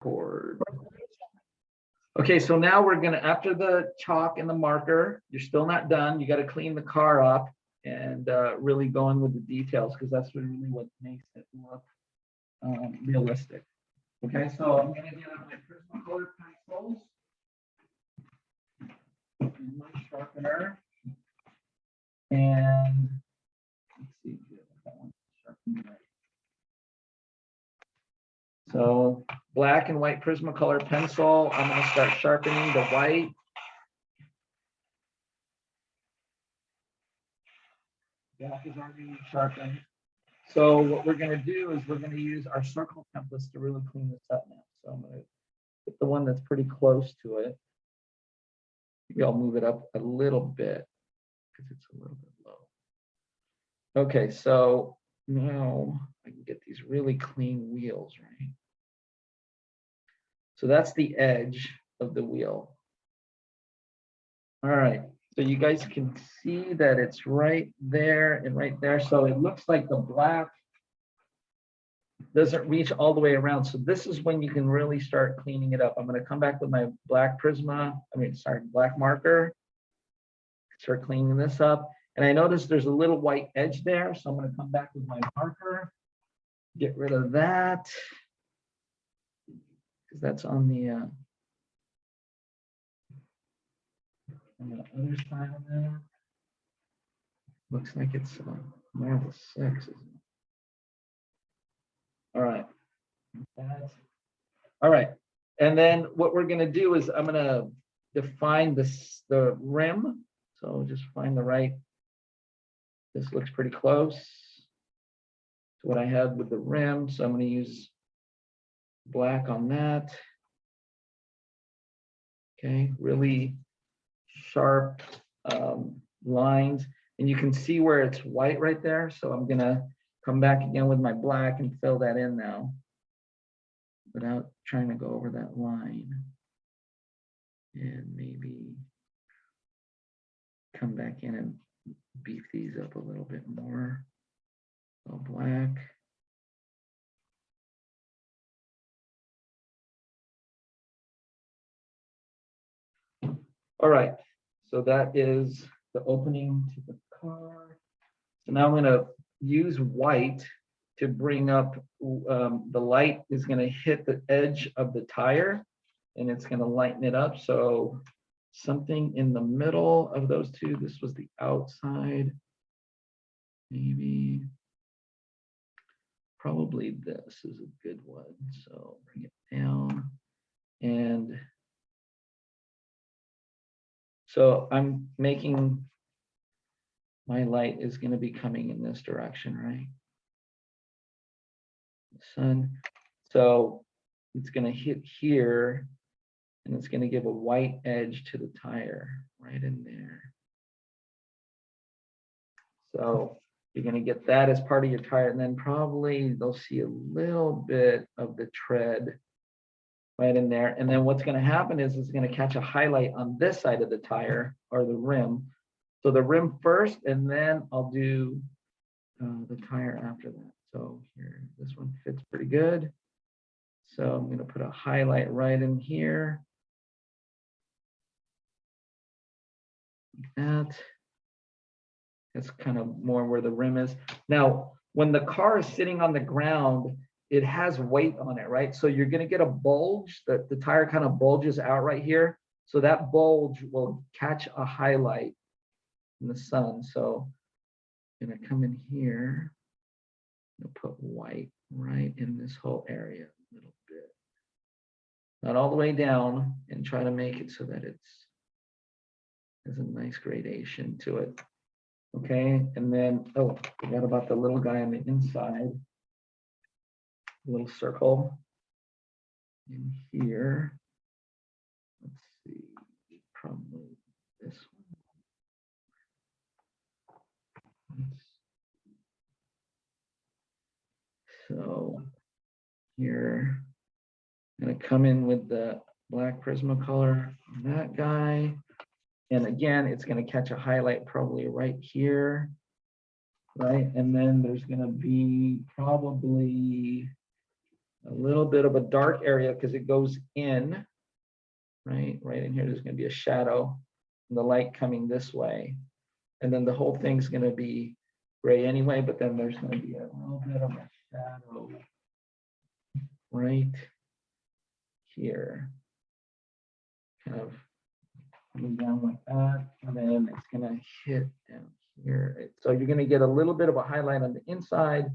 Record. Okay, so now we're gonna, after the chalk and the marker, you're still not done. You got to clean the car up and really go in with the details because that's really what makes it look realistic. Okay, so I'm gonna get out my Prismacolor pencils and my sharpener, and let's see if that one's sharpened right. So black and white Prismacolor pencil. I'm going to start sharpening the white. Black is already sharpened. So what we're going to do is we're going to use our circle templates to really clean this up now. So I'm going to get the one that's pretty close to it. Maybe I'll move it up a little bit because it's a little bit low. Okay, so now I can get these really clean wheels, right? So that's the edge of the wheel. All right, so you guys can see that it's right there and right there. So it looks like the black doesn't reach all the way around. So this is when you can really start cleaning it up. I'm going to come back with my black black marker, start cleaning this up. And I noticed there's a little white edge there. So I'm going to come back with my marker, get rid of that, because that's on the other side of there. Looks like it's more of a 6, isn't it? All right. All right. And then what we're going to do is I'm going to define the rim. So just find the right. This looks pretty close to what I had with the rim. So I'm going to use black on that. Okay, really sharp lines. And you can see where it's white right there. So I'm going to come back again with my black and fill that in now without trying to go over that line. And maybe come back in and beef these up a little bit more. So black. All right, so that is the opening to the car. So now I'm going to use white to bring up, the light is going to hit the edge of the tire and it's going to lighten it up. So something in the middle of those two, this was the outside, maybe, probably this is a good one. So bring it down, and so I'm making my light is going to be coming in this direction, right? The sun. So it's going to hit here and it's going to give a white edge to the tire right in there. So you're going to get that as part of your tire, and then probably they'll see a little bit of the tread right in there. And then what's going to happen is it's going to catch a highlight on this side of the tire or the rim. So the rim first, and then I'll do the tire after that. So here, this one fits pretty good. So I'm going to put a highlight right in here. Like that. That's kind of more where the rim is. Now, when the car is sitting on the ground, it has weight on it, right? So you're going to get a bulge, that the tire kind of bulges out right here. So that bulge will catch a highlight in the sun. So I'm going to come in here and put white right in this whole area a little bit. Not all the way down, and try to make it so that it's has a nice gradation to it. Okay, and then, oh, forgot about the little guy on the inside. Little circle in here. Let's see, probably this one. So here, I'm going to come in with the black Prismacolor on that guy. And again, it's going to catch a highlight probably right here, right? And then there's going to be probably a little bit of a dark area because it goes in, right in here. There's going to be a shadow and the light coming this way. And then the whole thing's going to be gray anyway, but then there's going to be a little bit of a shadow right here, kind of coming down like that, and then it's going to hit down here. So you're going to get a little bit of a highlight on the inside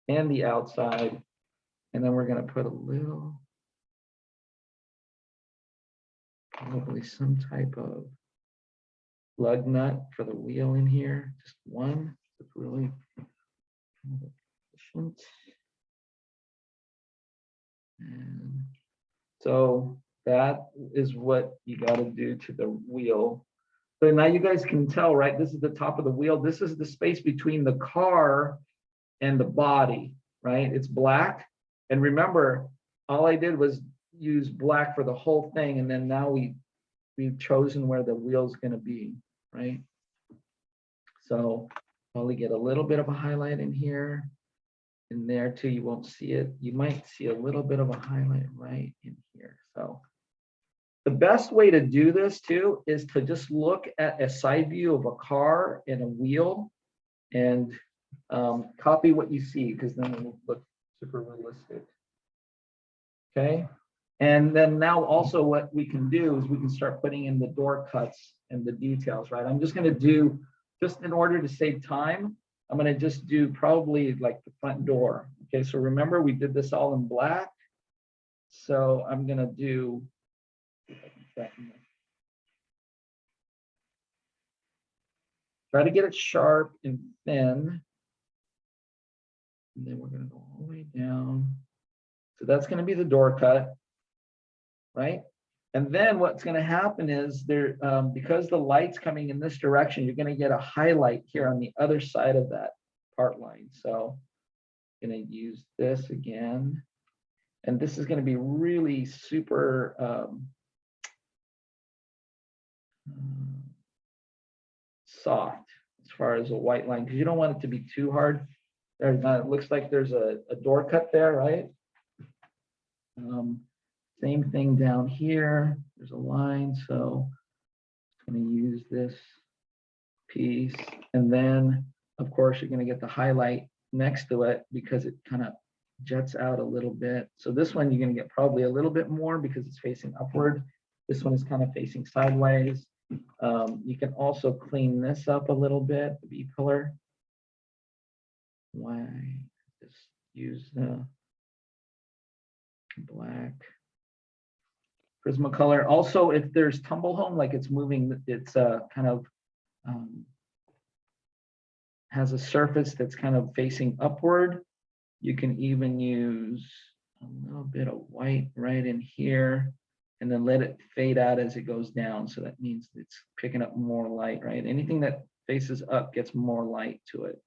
and the outside, and then we're going to put a little, probably some type of lug nut for the wheel in here, just one. It's really efficient. And so that is what you got to do to the wheel. So now you guys can tell, right? This is the top of the wheel. This is the space between the car and the body, right? It's black. And remember, all I did was use black for the whole thing. And then now we've chosen where the wheel's going to be, right? So probably get a little bit of a highlight in here. In there too, you won't see it. You might see a little bit of a highlight right in here. So the best way to do this too is to just look at a side view of a car and a wheel and copy what you see, because then it will look super realistic. Okay. And then now also what we can do is we can start putting in the door cuts and the details, right? I'm just going to do, just in order to save time, I'm going to just do probably like the front door. Okay, so remember we did this all in black. So I'm going to do, try to get it sharp and thin. And then we're going to go all the way down. So that's going to be the door cut, right? And then what's going to happen is there, because the light's coming in this direction, you're going to get a highlight here on the other side of that part line. So I'm going to use this again. And this is going to be really super soft as far as a white line, because you don't want it to be too hard. There's not, it looks like there's a door cut there, right? Same thing down here. There's a line, so I'm going to use this piece. And then, of course, you're going to get the highlight next to it because it kind of jets out a little bit. So this one, you're going to get probably a little bit more because it's facing upward. This one is kind of facing sideways. You can also clean this up a little bit, the B pillar. Why? Just use the black Prismacolor. Also, if there's tumble home, like it's moving, it's kind of has a surface that's kind of facing upward. You can even use a little bit of white right in here and then let it fade out as it goes down. So that means it's picking up more light, right? Anything that faces up gets more light to it.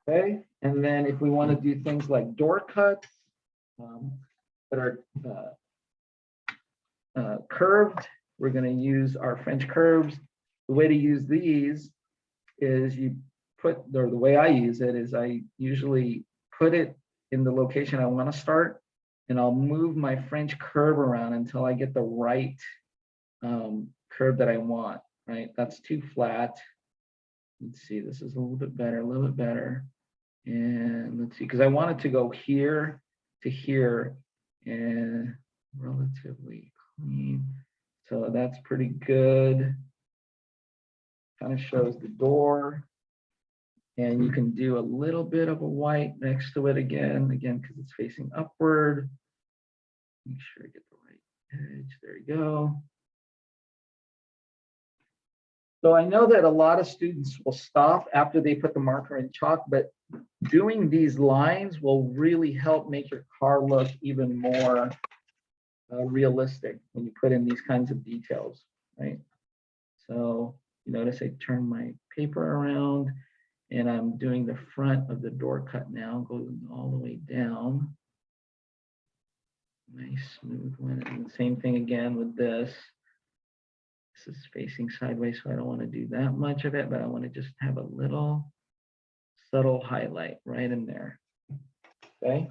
Okay, and then if we want to do things like door cuts that are curved, we're going to use our French curves. The way to use these is you put, or the way I use it is I usually put it in the location I want to start, and I'll move my French curve around until I get the right curve that I want, right? That's too flat. Let's see, this is a little bit better, a little bit better. And let's see, because I want it to go here to here and relatively clean. So that's pretty good. Kind of shows the door. And you can do a little bit of a white next to it again, because it's facing upward. Make sure I get the right edge. There you go. So I know that a lot of students will stop after they put the marker in chalk, but doing these lines will really help make your car look even more realistic when you put in these kinds of details, right? So you notice I turn my paper around and I'm doing the front of the door cut now, going all the way down. Nice smooth one. And the same thing again with this. This is facing sideways, so I don't want to do that much of it, but I want to just have a little subtle highlight right in there. Okay.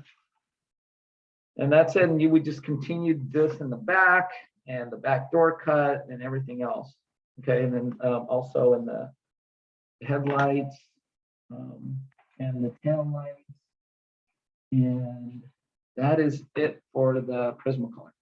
And that's it. And you would just continue this in the back and the back door cut and everything else. Okay, and then also in the headlights and the tail lights. And that is it for the Prismacolor.